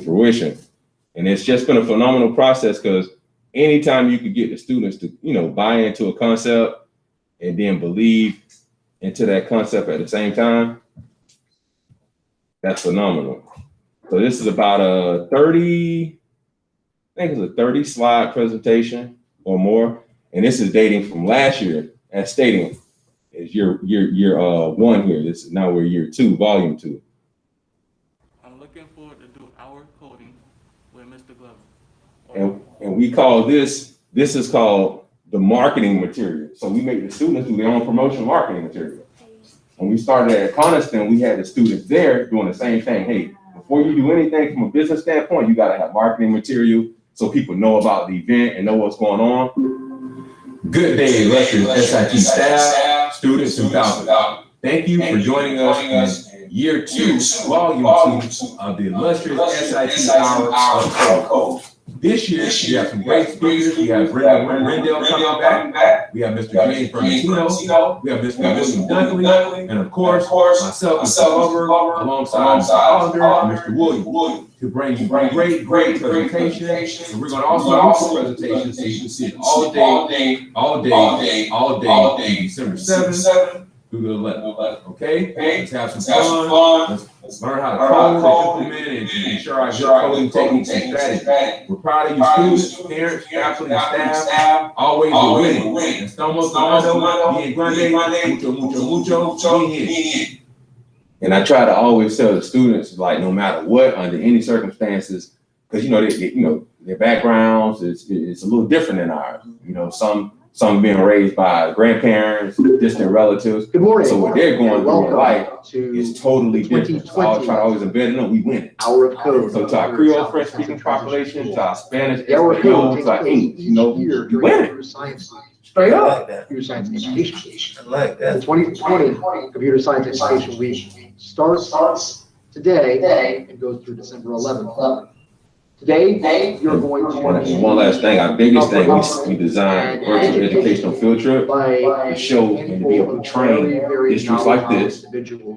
fruition. And it's just been a phenomenal process because anytime you could get the students to, buy into a concept and then believe into that concept at the same time, that's phenomenal. So this is about a 30, I think it's a 30 slide presentation or more. And this is dating from last year at Stadium. Is year one here. This is now we're year 2, volume 2. I'm looking forward to do our coding with Mr. Glover. And we call this is called the marketing material. So we make the students do their own promotional marketing material. When we started at Coniston, we had the students there doing the same thing. Hey, before you do anything from a business standpoint, you got to have marketing material so people know about the event and know what's going on. Good day, illustrious SIT staff, students, and faculty. Thank you for joining us in year 2, volume 2 of the illustrious SIT Hour of Code. This year, we have some great speakers. We have Brenda Rendell coming back. We have Mr. James Bernardino. We have Mr. William Dunkley. And of course, myself, Mr. Glover, alongside Mr. Hollander and Mr. William, to bring you great presentations. And we're going to also do presentations so you can see it all day, December 7th through the 11th. Okay? Let's have some fun. Let's learn how to code and implement and ensure our good coding techniques and strategies. We're proud of you students, parents, faculty, and staff. Always winning. Estamos ganando, bien grande, mucho, bien. And I try to always tell the students, like, no matter what, under any circumstances, because their backgrounds is a little different than ours. Some being raised by grandparents, distant relatives. Good morning. So what they're going through in life is totally different. So I try to always embed in them, we win it. Hour of Code. So to our Creole French speaking population, to our Spanish, Espanol, to our English, we win it. Straight up. Computer Science Education. I like that. The 2020 Computer Science Education Week starts today and goes through December 11th. Today, you're going to... One last thing, our biggest thing, we designed a virtual educational field trip to show and to be able to train districts like this,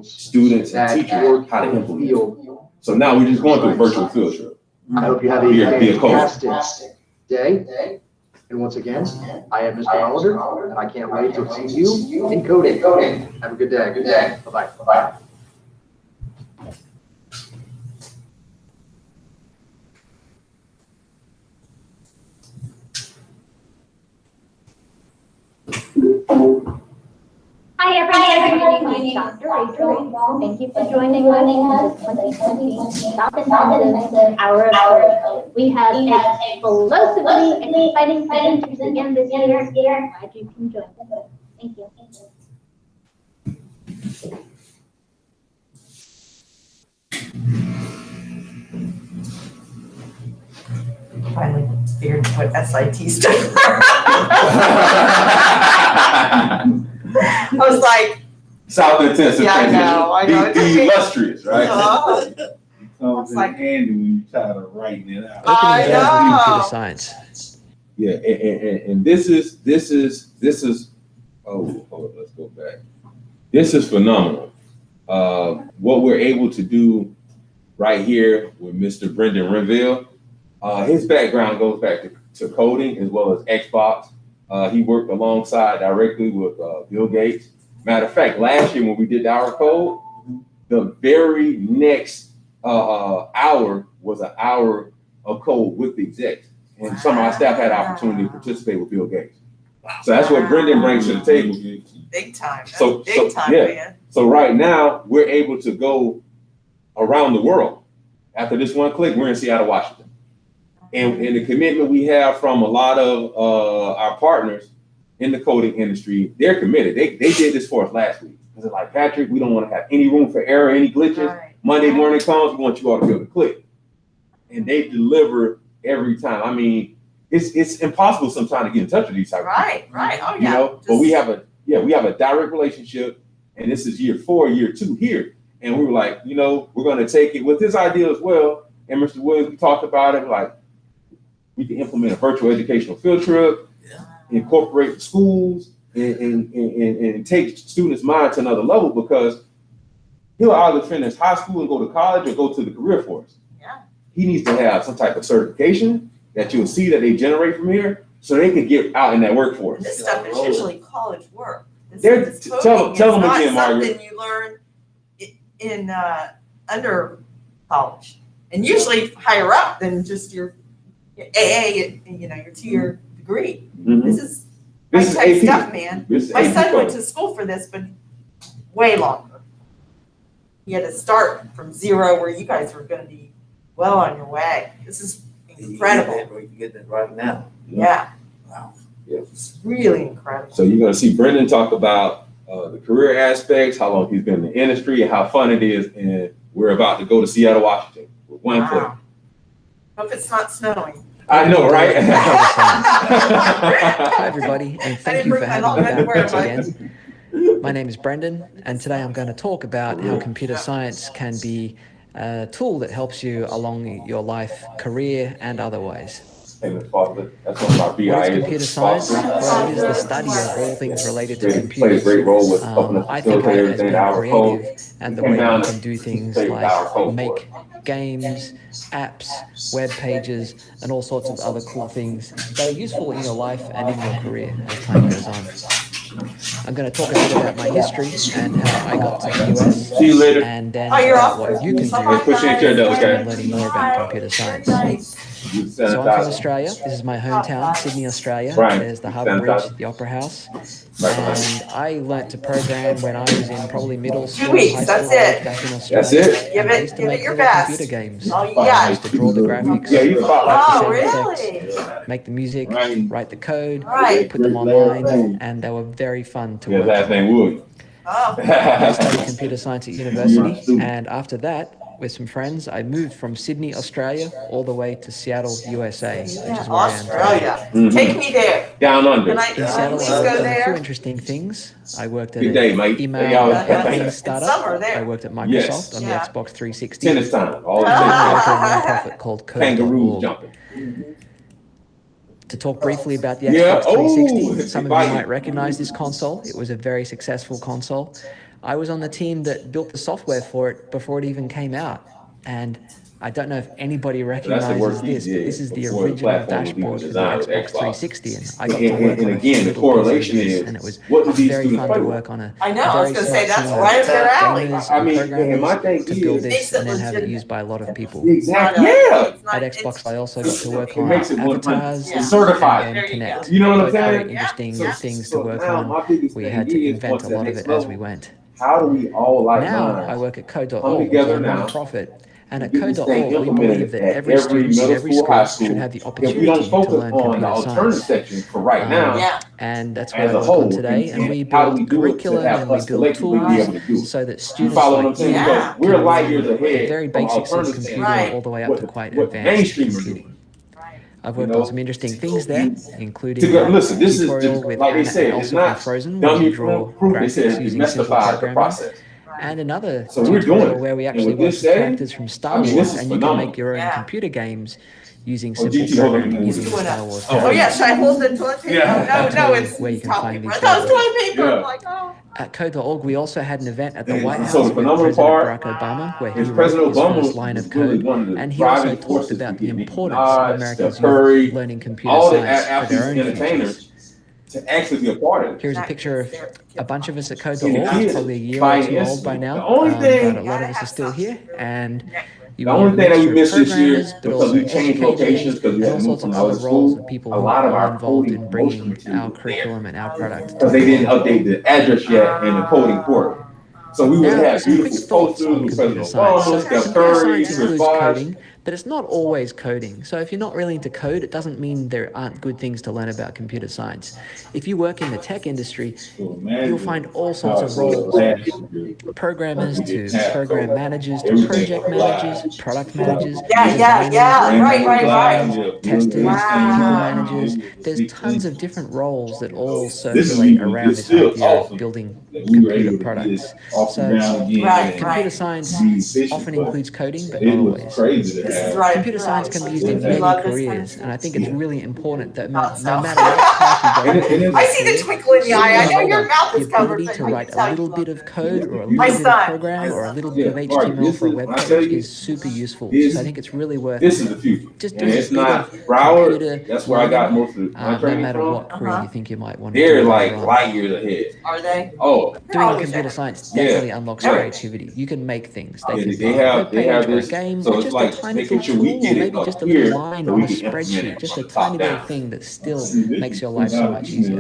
students and teachers, how to implement. So now we're just going through a virtual field trip. I hope you have a fantastic day. And once again, I am Mr. Hollander, and I can't wait to see you in coding. Have a good day. Bye-bye. Hi everyone, my name is Dr. Rachel. Thank you for joining us in the 2020 Stop Intensive Hour of Code. We had explosively exciting presenters again this year. Glad you can join us. Thank you. Finally figured what SIT stood for. I was like, South Intensive. Yeah, I know. The illustrious, right? It's like, Andy when you try to write it out. I know. Computer science. Yeah, and this is hold on, let's go back. This is phenomenal. What we're able to do right here with Mr. Brendan Renville, his background goes back to coding as well as Xbox. He worked alongside directly with Bill Gates. Matter of fact, last year when we did our code, the very next hour was an hour of code with the execs. And some of our staff had the opportunity to participate with Bill Gates. So that's what Brendan brings to the table. Big time. So Big time, yeah. man. So right now, we're able to go around the world. After this one click, we're in Seattle, Washington. And the commitment we have from a lot of our partners in the coding industry, they're committed. They did this for us last week. They're like, Patrick, we don't want to have any room for error, any glitches. Right. Monday morning comes, we want you all to be able to click. And they deliver every time. I mean, it's impossible sometimes to get in touch with these type of people. Right. Oh yeah. But we have a direct relationship, and this is year 4, year 2 here. And we were like, we're going to take it with this idea as well. And Mr. Williams, we talked about it, like we can implement a virtual educational field trip, incorporate the schools, and take students' mind to another level, because he'll either finish high school and go to college or go to the career force. Yeah. he needs to have some type of certification that you'll see that they generate from here, so they can get out in that workforce. This stuff is usually college work. They're- This tell coding them is not again, Margaret. something you learn in under college, and usually higher up than just your AA, you know, your 2-year degree. Mhm. This is This is high-tech AP. stuff, man. This is My AP son went code. to school for this, but way longer. He had to start from zero where you guys were gonna be well on your way. This is incredible. You get that right now. Yeah. Wow. Yeah. It's really incredible. So you're gonna see Brendan talk about the career aspects, how long he's been in the industry, and how fun it is. And we're about to go to Seattle, Washington with one click. Wow. Hope it's not snowing. I know, right? Hi, everybody, and thank didn't you for bring my having me back long once underwear, again. My name is Brendan, and today I'm going to talk about how computer science can be a tool that helps you along your life, career, and otherwise. That's one of our What BIs. is computer science? Well, it is the study of all things related to Plays a computers. great role with helping us I think of facilitate it as everything being to our code. creative and the way we can do things like make games, apps, web pages, and all sorts of other cool things that are useful in your life and in your career as time goes on. I'm going to talk a bit about my history and how I got to the US, See you later. and then Oh, you're about off. what you can do Bye, Push your chair down, to okay? learning more about computer science. So I'm from Australia. This is my hometown, Sydney, Australia. Right. There's the Harbour Bridge, the Opera House. And I learnt to program when I was in probably middle school, weeks, high school that's it. back in Australia. That's it? Give And I used to it make your little best. computer games. Oh, you I got used to draw the graphics, Yeah, you about like Oh, sound really? effects, make the music, Right. write the code, Right. put them online, and they were very fun to Yeah, work last on. name Wood. Oh, I studied computer science at university, and after that, with some friends, I moved from Sydney, Australia, all the way to Seattle, USA, which is where I am today. Australia. Mhm. Take me there. Down under. Can I In Seattle, please I worked go on a few there? interesting things. I worked at Good day, mate. an email Y'all- campaign And startup. summer there. I worked at Microsoft Yes. on Yeah. the Xbox 360. Tennis time. All the And then I tennis. worked at a nonprofit called Kangaroos Code.org. jumping. To talk briefly about the Yeah, Xbox 360, oh, some of exciting. you might recognize this console. It was a very successful console. I was on the team that built the software for it before it even came out. And I don't know if anybody recognizes work he this, but did this is the before the original platform was even dashboard for the designed with Xbox Xbox. 360. And I got to And- work and on a few again, the little correlation pieces of is, this, and it was what do these very students fun play to with? work on a I know, I was very gonna smart say, that's team of right up their alley. gamers I and mean, programmers and my thing to build is- this Makes it and then have it legitimate. used by a lot of people. Exactly. Not a- Yeah. it's not- At Xbox, I also got to work It on makes it 100. avatars Yeah. Certified. and There you Connect. go. You know what I'm Both saying? very interesting Yeah. things So to work now on. my biggest We thing had to is, invent once a that lot of next it as level, we went. How do we all like Now minds I work at come Code.org, which is together a now non-profit. And at get this thing Code.org, we implemented believe that at every student in middle every school, high school should have the If we opportunity don't to focus learn on the computer alternative science. section for right now, Yeah. And that's as what I a work whole, on today. And we how do we build do it to curriculum have and we us build collectively be able to do tools it? so that You students follow what I'm like saying? you Yeah. Because we're can light learn years the ahead very from basics of alternative computing Right. all the way up to quite what advanced mainstream are computing. doing. I've You worked know? on some interesting things there, including To go, listen, this is tutorial just, with like they Anna said, and it's Elsa from not Frozen, where dummy you draw proof. They graphics said it using simple demystifies the programming. process. And another So we're doing tutorial it. where we And actually with work this with setting, characters from Star I mean, Wars, this is and you can phenomenal. make your own Yeah. computer games using Oh, simple GT, hold on, programming he's using doing Star that. Wars Oh, Oh, yeah, characters. should I hold the toilet paper? Yeah. No, it's Where you can toilet find paper. I these thought it was characters. toilet paper. Yeah. I'm like, oh. At Code.org, we also had an event at the And White so House the with phenomenal President part Barack Obama, where he is wrote President his Obama first line of was really code, one of the and he also driving talked forces about to the get importance Nicki of Minaj, America's Steph Curry, youth learning computer all the science for athletes their and own futures. entertainers to actually be a part of it. Here's a picture of a bunch of us at And the Code.org, kids probably a year or buying two old by instantly. now, The only thing- but a lot of us are still here, and you The will only get a thing that we mixture missed of this year, programmers, but because also we changed educators, locations because we and had all to move sorts from of another other roles school, of people a who lot of are our involved coding in promotion bringing material our was there. curriculum and our product to Because the they didn't world. update the address yet in the coding portal. So we would Now, have some quick beautiful thoughts posters on with computer President science. So Obama, Steph computer Curry, science Chris includes Bosh. coding, but it's not always coding. So if you're not really into code, it doesn't mean there aren't good things to learn about computer science. If you work in the tech industry, you'll find all sorts of roles, from programmers to program managers to project managers, product managers, Yeah, right. testers, Wow. people managers. There's tons of different roles that all This is circulate even- around it's this still idea awesome of building that we were able computer to get products. off the So ground again. Right, and computer science be efficient, often but includes coding, but it not was always. crazy to This this is right. Computer science can be used in You many love this kind of careers, thing? and I think it's really important that no Thought so. matter what path you go And it in is- I see the twinkle in the eye. I know your mouth the is covered, ability but to I write can tell a you little love bit of it. code or a My little bit of son. program or a little Yeah, bit of Mark, HTML this for a is- web when I page tell you, is super useful. this- So I think it's really worth This it. is the future. Just And do a it's bit not of Broward. computer That's where I got learning, most of my no training matter from. what career Uh-huh. you think you might want to They're do like later on. light years ahead. Are they? Oh, They're Doing always computer ahead. science Yeah. definitely unlocks Yeah. creativity. You can make things. They yeah, can they be a have web they page have or a this. game So or it's just like a tiny making little sure we tool, get or it maybe up just a little here line so on we a can implement spreadsheet, it just a from the top tiny little down. thing that still makes your life so much easier.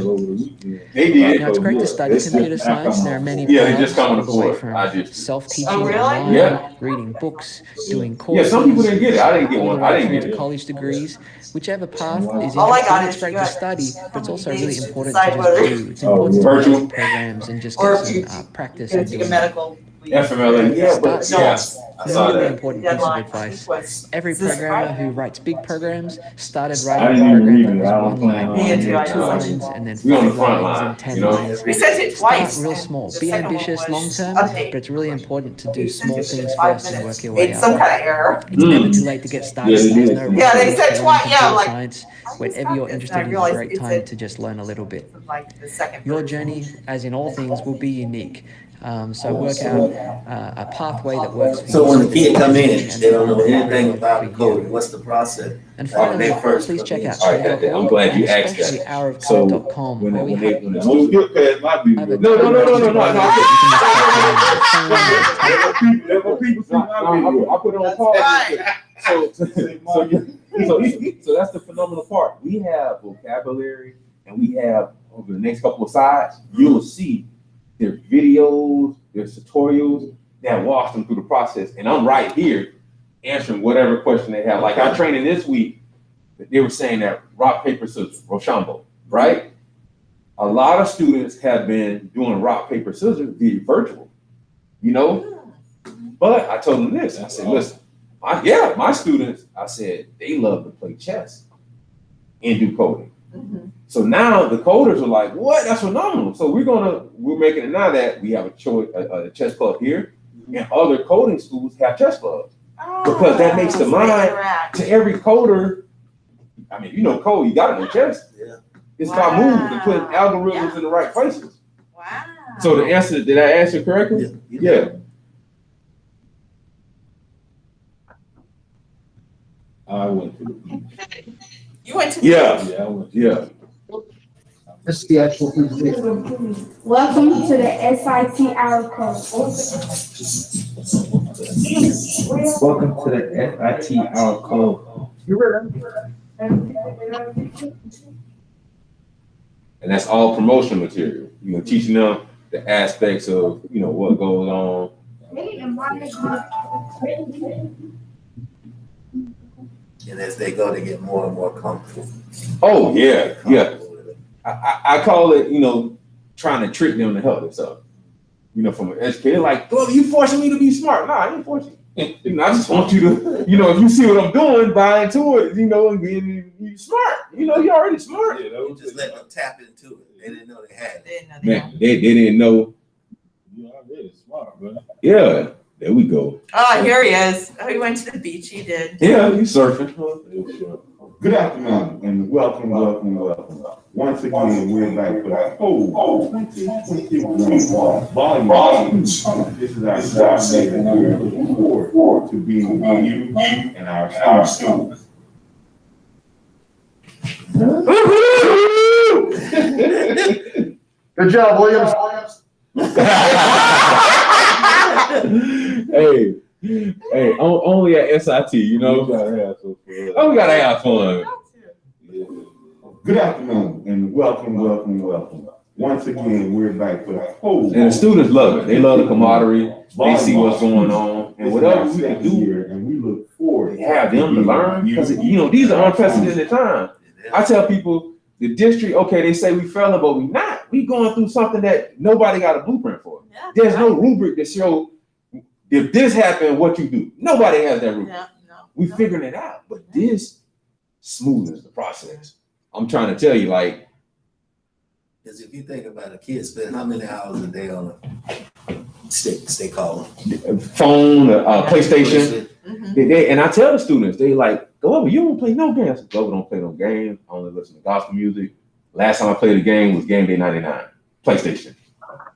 They did. You know, it's great to study computer science. There are many Yeah, they paths, just coming all the way forward. I from just- self-teaching Oh, really? online, Yeah. reading books, doing Yeah, courses, some people didn't get it. I didn't get all one. the I way didn't through get to it. college degrees. Whichever path is All I interesting, got it's is great you to got study, how but it's many also days really to important decide to whether- just do. It's important to virtual. write programs and just Or get if some you practice gonna and take a doing medical leave. FMLA, yeah, but Start yeah, small. I saw Really that. important piece of Deadline, I advice. think, was Every this programmer Friday. who writes big programs started I writing a didn't even program read that it. was I one don't plan line, Me and too, then I two know. lines, and then We on the 5 front lines line, and 10 you know? lines. We sent it Start twice. real and small. the Be second one ambitious was long term, update. but it's really important to do We sent small it in things 5 first and minutes. work your way Made some up. kind of error. It's never too late to get started. Yeah, There's they no did. rush Yeah, they to said learn twice, yeah, computer like, science. I just Whatever got you're this, interested and I in is a realized great it's time in- to just learn a little bit. Like the second Your version. journey, as in all things, will be unique. So work out a pathway that works for you. So when the kid come in, and they don't know find what anything really about for you. coding, what's the process? And Like finally, they first please come check in. out All right, I'm glad you asked especially that. So hourofcode.com, where we have when the don't skip past my I have a video. No, no, no, no, no, no, Let no. my people see my video. I put it on pause. Right. So that's the phenomenal part. We have vocabulary, and we have over the next couple of slides, you'll see their videos, their tutorials that walks them through the process. And I'm right here answering whatever question they have. Like our training this week, they were saying that rock, paper, scissors, Rochambeau, right? A lot of students have been doing rock, paper, scissors via virtual, you know? But I told them this, I said, listen, my students, I said, they love to play chess and do coding. Mhm. So now the coders are like, what? That's phenomenal. So we're making it now that we have a chess club here, and other coding schools have chess clubs. Because that makes the So they mind interact. to every coder. I mean, you know code, you gotta know chess. Yeah. It's about moving and putting Wow. algorithms in the right places. Wow. So the answer, did I answer correctly? Yeah. I went to the beach. You went to. Yeah. Yeah, I went. Yeah. This is the actual presentation. Welcome to the SIT Hour Code. Welcome to the SIT Hour Code. And that's all promotion material. You're teaching them the aspects of, you know, what goes on. And as they go, they get more and more comfortable. Oh, yeah, yeah. Comfortable with it. I call it, you know, trying to trick them to help themselves. You know, from an educator, like, well, you forcing me to be smart. No, I ain't forcing you. You know, I just want you to, you know, if you see what I'm doing, buy into it, you know, and be smart. You know, you're already smart. Yeah, that You was just let them tap into it. They didn't know they had it. They didn't know they Man, they didn't know. You already smart, bro. Yeah, there we go. Oh, here he is. Oh, he went to the beach. He did. Yeah, you surfing. Good afternoon and welcome. Once again, we're back for the whole 2021 volume. This is our Saturday, and we're looking forward to being with you and our students. Good job, Williams. hey, only at SIT, you know. We gotta have some fun. Oh, we gotta have fun. Good afternoon and welcome. Once again, we're back for the whole. And the students love it. They love the camaraderie. They see what's going on, and whatever we can do, here, and we look forward to have them to learn. Because you know these are unprecedented times. I tell people the district, okay, they say we failing, but we not. We going through something that nobody got a blueprint for. Yeah. There's no rubric to show if this happened, what you do. Nobody has that rubric. No. We figuring it out, but this smoothens the process. I'm trying to tell you, like, Because if you think about it, kids spend how many hours a day on a stick, they call them? phone, PlayStation. And I tell the students, they like, go over, you don't play no games. Go over, don't play no games. I only listen to gospel music. Last time I played a game was Game Day 99, PlayStation.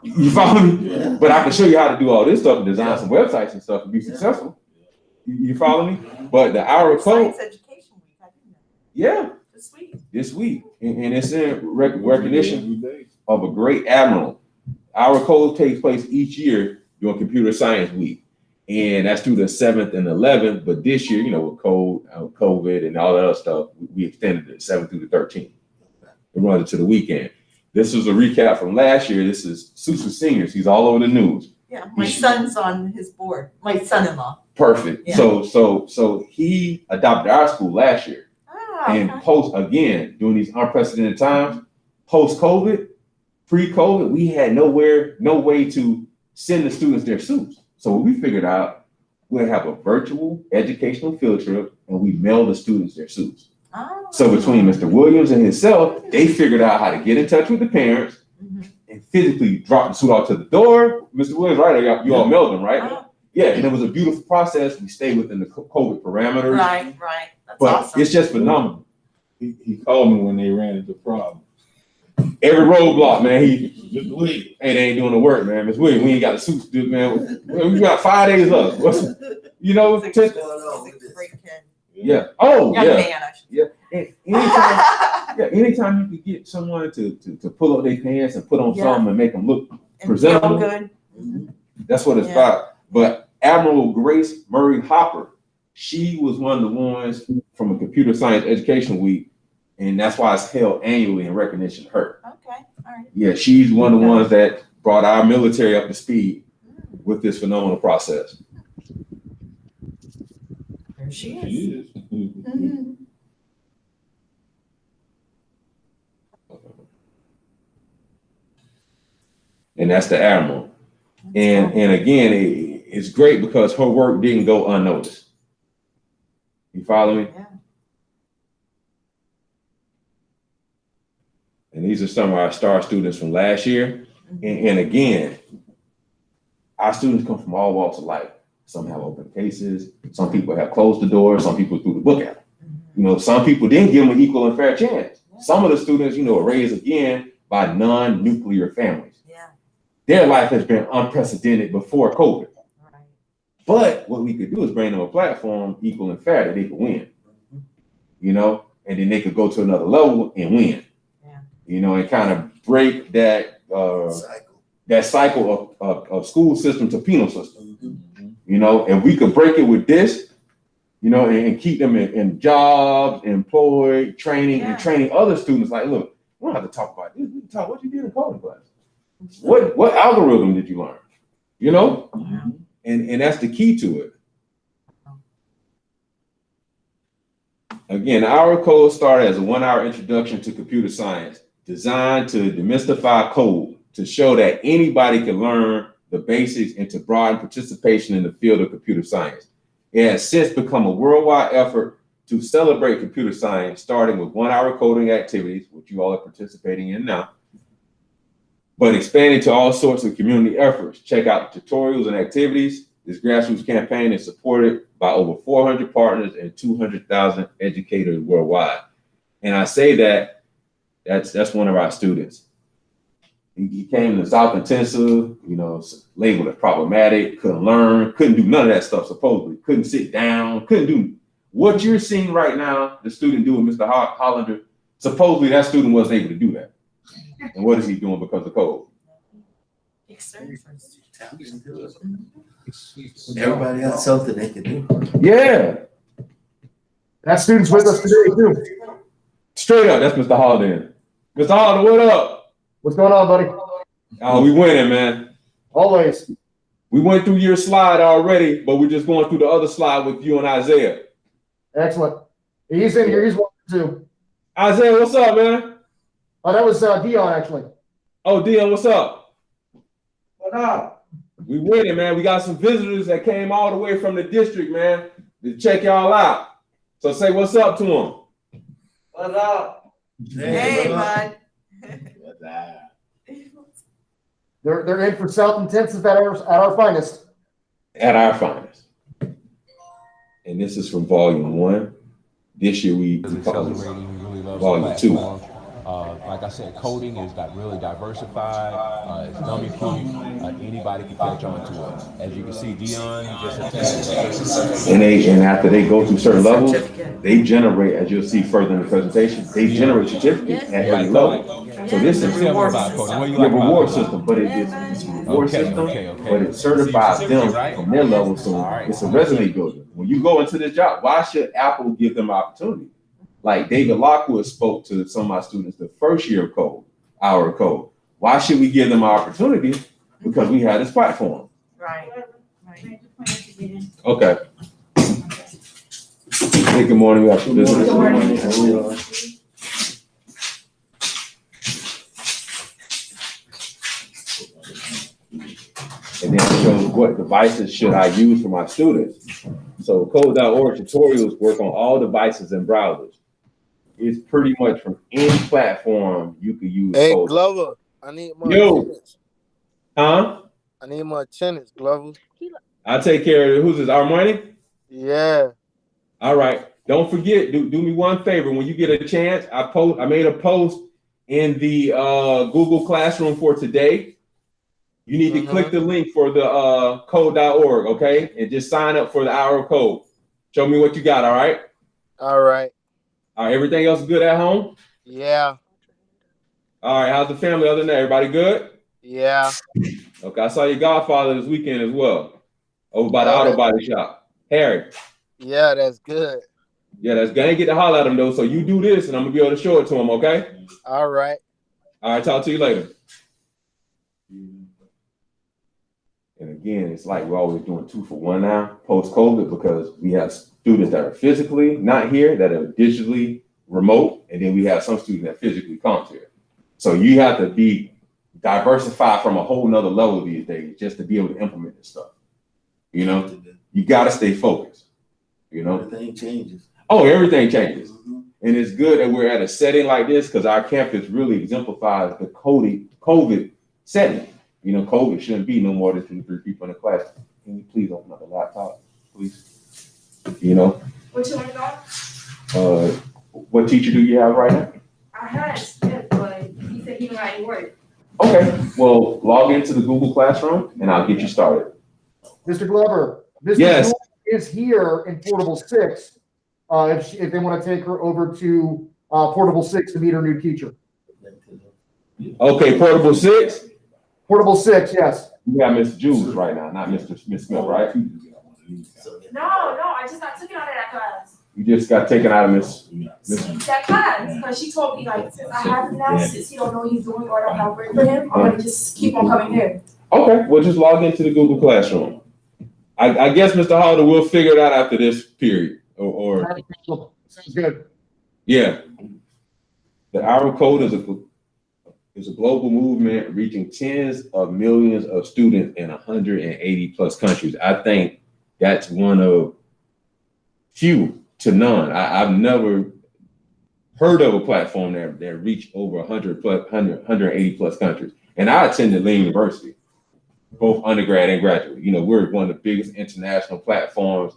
You follow me? Yeah. But I can show you how to do all this stuff and design some websites and stuff and be successful. You follow me? But the hour of code. Science Education Week, I didn't know. Yeah. This week. And it's in recognition of a great admiral. Our code takes place each year during Computer Science Week. And that's through the 7th and 11th. But this year, with COVID and all that other stuff, we extended it 7th through the 13th. It runs into the weekend. This was a recap from last year. This is Susa Seniors. He's all over the news. Yeah, my son's on his board. My son-in-law. Perfect. Yeah. So he adopted our school last year. And post, again, during these unprecedented times, post-COVID, pre-COVID, we had no way to send the students their suits. So we figured out we'll have a virtual educational field trip and we mail the students their suits. So between Mr. Williams and himself, they figured out how to get in touch with the parents and physically drop the suit off to the door. Mr. Williams, right? You all mailed them, right? Yeah, and it was a beautiful process. We stayed within the COVID parameters. Right. That's but awesome. It's just phenomenal. He called me when they ran into problems. Every roadblock, man. Hey, they ain't doing the work, man. Miss Williams, we ain't got the suits, dude, man. We got 5 days up. He's a great kid. Yeah. Oh, Young yeah. man, I should. Yeah. Anytime you can get someone to pull up their pants and put on something and make them look presentable, good. That's what it's about. But Admiral Grace Murray Hopper, she was one of the ones from a Computer Science Education Week, and that's why it's held annually in recognition of her. Okay, all right. Yeah, she's one of the ones that brought our military up to speed with this phenomenal process. There she is. And that's the Admiral. And again, it's great because her work didn't go unnoticed. You follow me? Yeah. And these are some of our star students from last year. And again, our students come from all walks of life. Some have open cases. Some people have closed the door. Some people threw the book at them. Some people didn't give them an equal and fair chance. Some of the students, are raised again by non-nuclear families. Yeah. Their life has been unprecedented before COVID. Right. But what we could do is bring them a platform equal and fair that they could win. And then they could go to another level and win. Yeah. And kind of break that cycle of school system to penal system. And we could break it with this, and keep them in jobs, employed, training, and training other students. Like, look, we don't have to talk about this. We can talk what you did in coding class. What algorithm did you learn? And that's the key to it. Again, our code started as a 1-hour introduction to computer science, designed to demystify code, to show that anybody can learn the basics and to broaden participation in the field of computer science. It has since become a worldwide effort to celebrate computer science, starting with 1-hour coding activities, which you all are participating in now, but expanding to all sorts of community efforts. Check out the tutorials and activities. This grassroots campaign is supported by over 400 partners and 200,000 educators worldwide. And I say that's one of our students. He came to South Intensive, labeled as problematic, couldn't learn, couldn't do none of that stuff supposedly, couldn't sit down, couldn't do what you're seeing right now, the student doing, Mr. Hollander. Supposedly that student wasn't able to do that. And what is he doing because of code? Everybody got something they can do. Yeah. That student's with us today too. Straight up, that's Mr. Hollander. Mr. Hollander, what up? What's going on, buddy? Oh, we winning, man. Always. We went through your slide already, but we're just going through the other slide with you and Isaiah. Excellent. He's in here. He's one too. Isaiah, what's up, man? Oh, that was Dion, actually. Oh, Dion, what's up? What up? We winning, man. We got some visitors that came all the way from the district, man, to check y'all out. So say what's up to them. What's up? Hey, bud. They're in for South Intensive at our finest. At our finest. And this is from volume 1. This year we call it volume 2. Like I said, coding is really diversified. It's dummy proof. Anybody can catch on to it. As you can see, Dion just attended. And after they go through certain levels, they generate, as you'll see further in the presentation, they generate certificates at every level. So this is a reward system, but it's a reward system, but it certifies them from their level. So it's a resume builder. When you go into this job, why should Apple give them opportunity? Like David Lockwood spoke to some of my students the first year of code, our code. Why should we give them an opportunity? Because we had this platform. Right. Okay. Hey, good morning. We have some visitors. Good morning. And then it shows what devices should I use for my students. So code.org tutorials work on all devices and browsers. It's pretty much from any platform you could use. Hey, code. Glover, I need more attendance. Huh? I need more attendance, Glover. I'll take care of it. Who's this? Armani? Yeah. All right. Don't forget, do me one favor. When you get a chance, I made a post in the Google Classroom for today. You need to click the link for the code.org, okay? And just sign up for the hour of code. Show me what you got, all right? All right. All right, everything else good at home? Yeah. All right, how's the family other than that? Everybody good? Yeah. Okay, I saw your godfather this weekend as well, over by the auto body shop. Harry. Yeah, that's good. Yeah, that's good. I ain't get to holler at him though, so you do this and I'm gonna be able to show it to him, okay? All right. All right, talk to you later. And again, it's like we're always doing 2 for 1 now, post-COVID, because we have students that are physically not here, that are digitally remote, and then we have some students that physically come here. So you have to be diversified from a whole nother level these days just to be able to implement this stuff. You know, you got to stay focused. You know, Everything changes. Oh, everything changes. And it's good that we're at a setting like this because our campus really exemplifies the COVID setting. You know, COVID shouldn't be no more than 2 to 3 people in the class. Can you please open up the laptop, please? You know? What you want to go? What teacher do you have right now? I had Smith, but he said he don't have any work. Okay, well, log into the Google Classroom and I'll get you started. Mr. Glover, Mr. Yes. Glover is here in Portable 6 if they want to take her over to Portable 6 to meet her new teacher. Okay, Portable 6? Portable 6, yes. You got Miss Jules right now, not Miss Smith, right? No, I took it out of that class. You just got taken out of Miss. That class, because she told me, like, since I have him now, since he don't know what he's doing or I don't have work for him, I'm gonna just keep on coming here. Okay, well, just log into the Google Classroom. I guess, Mr. Hollander, we'll figure it out after this period. Or Sounds good. Yeah. The Hour Code is a global movement reaching tens of millions of students in 180 plus countries. I think that's one of few to none. I've never heard of a platform that reached over 180 plus countries. And I attended Lane University, both undergrad and graduate. You know, we're one of the biggest international platforms.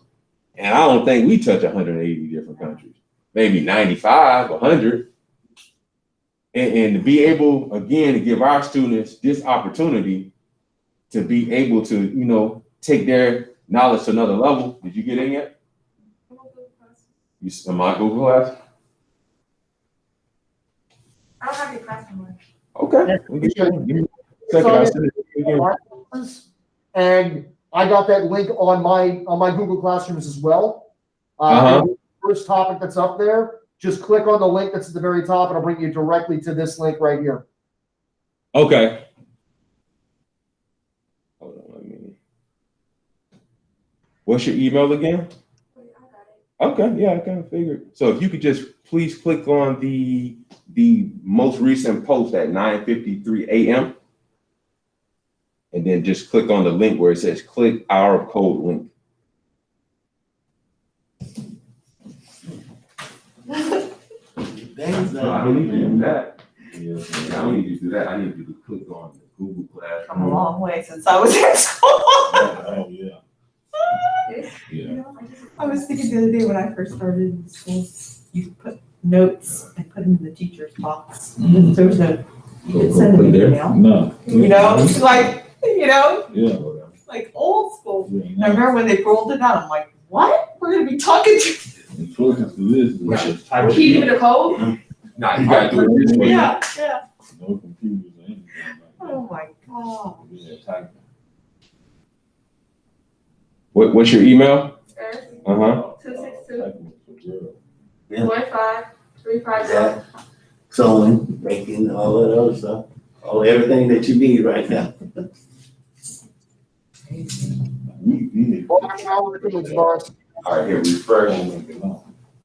And I don't think we touch 180 different countries, maybe 95, 100. And to be able, again, to give our students this opportunity to be able to, you know, take their knowledge to another level. Did you get in yet? You in my Google Class? I don't have your class anymore. Okay. And I got that link on my Google Classrooms as well. First topic that's up there, just click on the link that's at the very top and it'll bring you directly to this link right here. Okay. Hold on 1 minute. What's your email again? Okay, yeah, I kind of figured. So if you could just please click on the most recent post at 9:53 a.m. and then just click on the link where it says click our code link. No, I don't need you to do that. Yeah, I don't need you to do that. I need you to click on the Google Classroom. Come a long way since I was in school. Oh, yeah. Yeah. I was thinking the other day when I first started in school, you could put notes and put them in the teacher's box. There was no, you could send them an email. No. You know, like, Yeah. like old school. Yeah. I remember when they rolled it out, I'm like, what? We're gonna be talking to. Focus to this. Is Keep it a code? Nah, you gotta do it this way. Yeah. no computers or anything. Oh my God. Yeah, typing. What's your email? 262 Typing for girls. 15350. Sewing, making, all that other stuff, everything that you need right now. We need. Well, I know the kids, boss. All right, here, refresh. Mhm.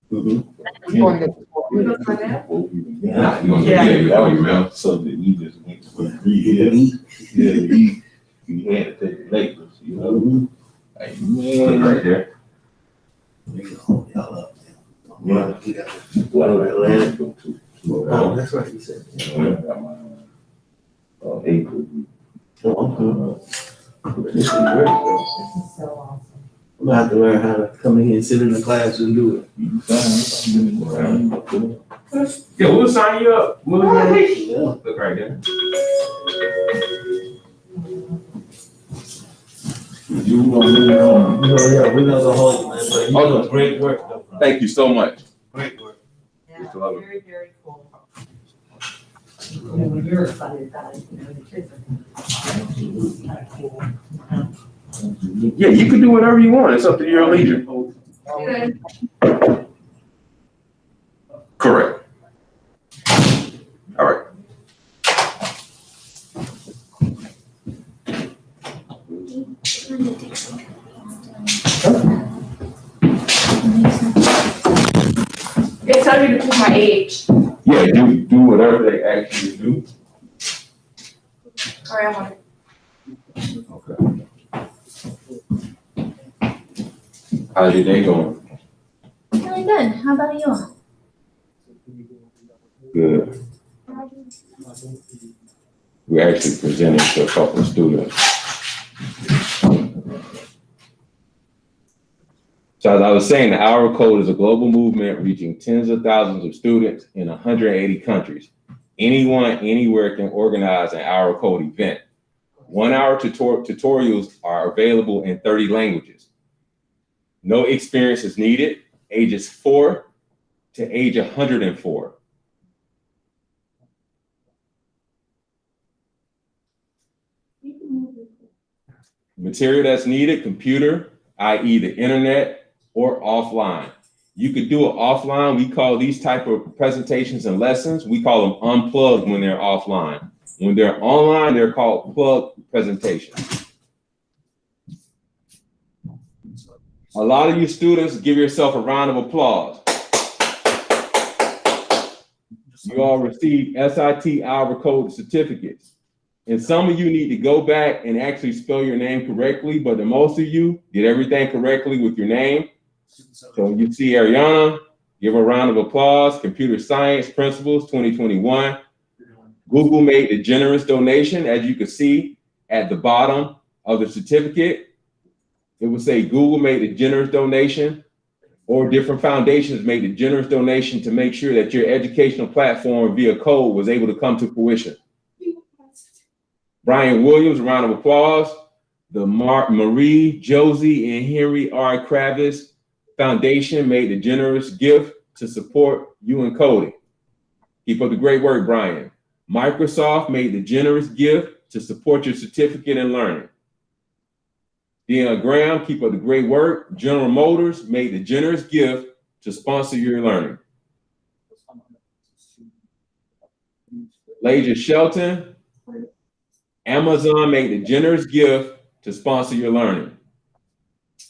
We're going to get- You look for that? Nah, you gonna get your email. So that we just went to read it. Yeah, we had to take the labels, you know? Like, Put it man. right there. We can hold y'all up. Yeah. We got What do I land? Go to. Oh, that's right, you said. April. This is great. I'm gonna have to learn how to come in here and sit in the class and do it. Yeah, we'll sign you up. We'll Yeah. look right there. You know, Yeah, we're not gonna hold it, man, but you do great work though. Thank you so much. Great work. Yeah, Mr. Lover. very, very cool. When you're excited about it, the kids are kind of cool. Yeah, you can do whatever you want. It's up to your leisure. Correct. All right. They tell me to put my age. Yeah, do whatever they ask you to do. All right, I'm on it. Okay. How's your day going? Really good. How about you? Good. We actually presented to a couple of students. So as I was saying, the Hour Code is a global movement reaching tens of thousands of students in 180 countries. Anyone, anywhere can organize an Hour Code event. 1 hour tutorials are available in 30 languages. No experience is needed, ages 4 to age 104. Material that's needed, computer, i.e. the internet, or offline. You could do it offline. We call these type of presentations and lessons, we call them unplugged when they're offline. When they're online, they're called plugged presentations. A lot of you students, give yourself a round of applause. You all received SIT Hour Code certificates. And some of you need to go back and actually spell your name correctly, but the most of you did everything correctly with your name. So you see Ariana, give her a round of applause. Computer Science Principles 2021. Google made a generous donation, as you can see at the bottom of the certificate. It would say Google made a generous donation, or different foundations made a generous donation to make sure that your educational platform via code was able to come to fruition. Brian Williams, a round of applause. The Marie, Josie, and Henry R. Kravis Foundation made a generous gift to support you in coding. Keep up the great work, Brian. Microsoft made the generous gift to support your certificate in learning. Deanna Graham, keep up the great work. General Motors made the generous gift to sponsor your learning. Laja Shelton, Amazon made the generous gift to sponsor your learning.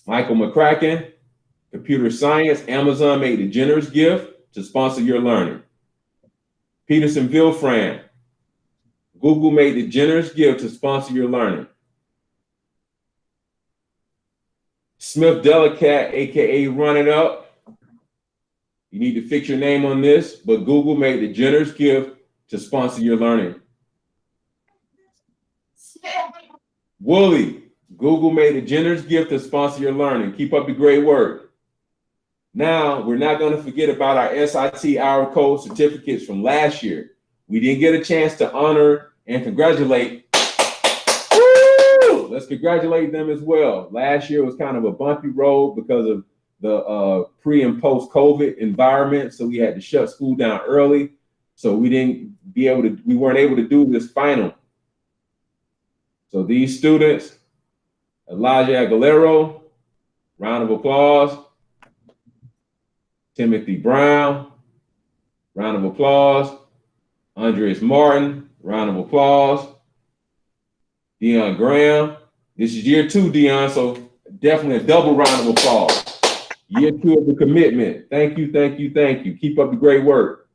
Michael McCracken, Computer Science, Amazon made the generous gift to sponsor your learning. Peterson Vilfran, Google made the generous gift to sponsor your learning. Smith Delicat, AKA Run It Up. You need to fix your name on this, but Google made the generous gift to sponsor your learning. Wooly, Google made a generous gift to sponsor your learning. Keep up the great work. Now, we're not going to forget about our SIT Hour Code certificates from last year. We didn't get a chance to honor and congratulate. Woo! Let's congratulate them as well. Last year was kind of a bumpy road because of the pre and post COVID environment. So we had to shut school down early. So we weren't able to do this final. So these students, Elijah Aguilero, round of applause. Timothy Brown, round of applause. Andres Martin, round of applause. Dion Graham, this is year 2, Dion, so definitely a double round of applause. Year 2 of the commitment. Thank you, thank you, thank you. Keep up the great work.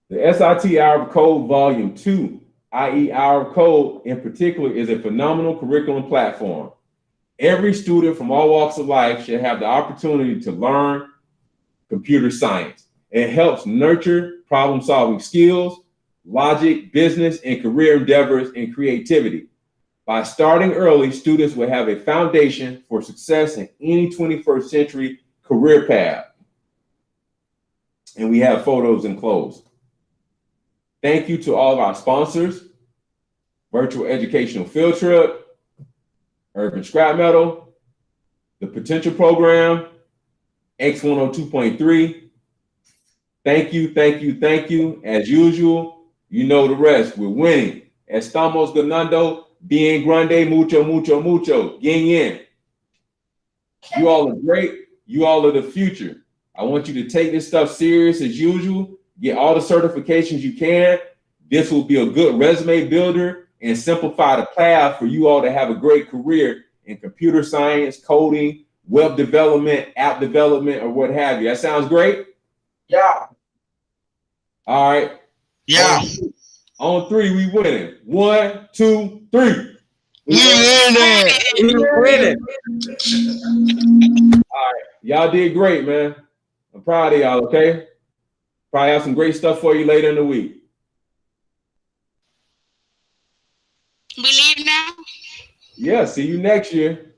The SIT Hour of Code Volume 2, i.e. Hour of Code in particular, is a phenomenal curriculum platform. Every student from all walks of life should have the opportunity to learn computer science. It helps nurture problem-solving skills, logic, business, and career endeavors, and creativity. By starting early, students will have a foundation for success in any 21st century career path. And we have photos enclosed. Thank you to all of our sponsors, Virtual Educational Field Trip, Urban Scrap Metal, the Potential Program, X102.3. Thank you, thank you, thank you. As usual, you know the rest. We're winning. Estamos ganando, bien grande, mucho, mucho, mucho. Yin yin. You all are great. You all are the future. I want you to take this stuff serious as usual. Get all the certifications you can. This will be a good resume builder and simplify the path for you all to have a great career in computer science, coding, web development, app development, or what have you. That sounds great? Yeah. All right. Yeah. On 3, we winning. 1, 2, 3. We winning. All right. Y'all did great, man. I'm proud of y'all, okay? Probably have some great stuff for you later in the week. We leave now? Yeah, see you next year.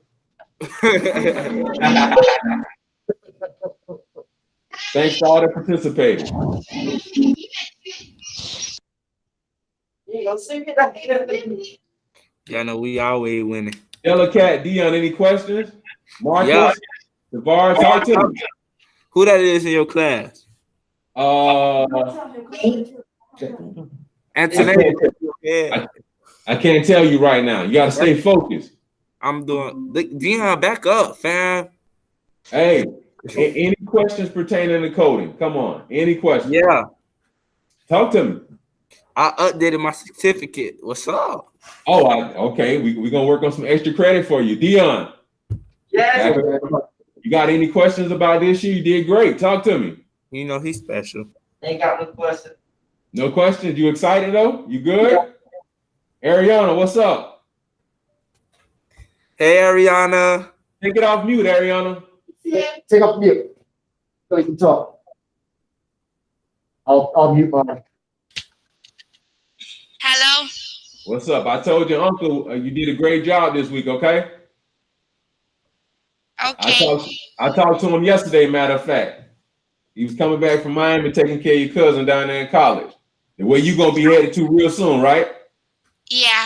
Thanks to all that participated. Y'all know we always winning. Yellow Cat, Dion, any questions? Marcus, Yeah. Devar, talk to me. Who that is in your class? Anthony. I can't tell you right now. You got to stay focused. I'm doing. Dion, back up, fam. Hey, any questions pertaining to coding? Come on. Any questions? Yeah. Talk to me. I updated my certificate. What's up? Oh, okay. We're going to work on some extra credit for you. Dion. Yes. You got any questions about this year? You did great. Talk to me. You know he's special. Ain't got no question. No questions? You excited though? You good? Yeah. Ariana, what's up? Hey, Ariana. Take it off mute, Ariana. Take off mute so you can talk. I'll mute mine. Hello. What's up? I told your uncle you did a great job this week, okay? Okay. I talked to him yesterday, matter of fact. He was coming back from Miami taking care of your cousin down there in college. The way you going to be headed to real soon, right? Yeah.